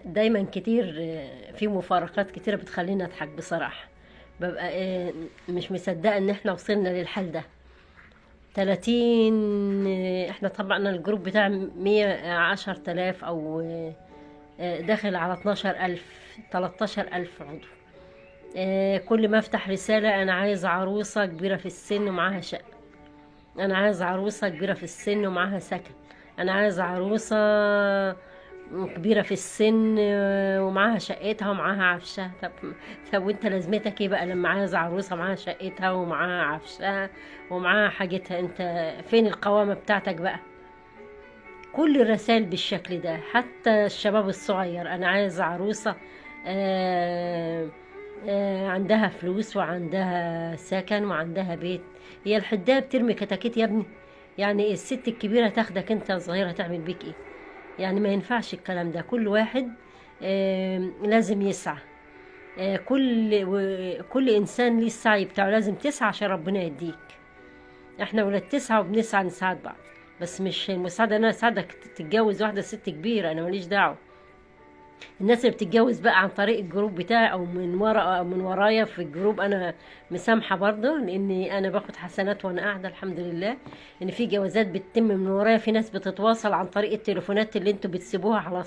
دايما كتير في مفارقات كتيرة بتخليني اضحك بصراحة. ببقى مش مصدقة ان احنا وصلنا للحال ده. 30. احنا طبعا الجروب بتاع 110,000 او داخل على 12,000 13,000 عضو. كل ما افتح رسالة: انا عايز عروسة كبيرة في السن ومعاها شقة، انا عايز عروسة كبيرة في السن ومعاها سكن، انا عايز عروسة كبيرة في السن ومعاها شقتها ومعاها عفشها. طب وانت لازمتك ايه بقى لما عايز عروسة معاها شقتها ومعاها عفشها ومعاها حاجتها؟ انت فين القوامة بتاعتك بقى؟ كل الرسائل بالشكل ده، حتى الشباب الصغير: انا عايز عروسة آه عندها فلوس وعندها سكن وعندها بيت. هي الحداية بترمي كتاكيت يا ابني؟ يعني الست الكبيرة تاخدك انت صغيرة تعمل بيك ايه؟ يعني ما ينفعش الكلام ده. كل واحد لازم يسعى. كل انسان ليه السعي بتاعه، لازم تسعى عشان ربنا يديك. احنا ولاد تسعة وبنسعى نساعد بعض، بس مش المساعدة انا اساعدك تتجوز واحدة ست كبيرة، انا ماليش دعوة. الناس اللي بتتجوز بقى عن طريق الجروب بتاعي او من ورا او من ورايا في الجروب، انا مسامحة برضه، لاني انا باخد حسنات وانا قاعدة الحمد لله. ان في جوازات بتتم من ورايا، في ناس بتتواصل عن طريق التليفونات اللي انتوا بتسيبوها على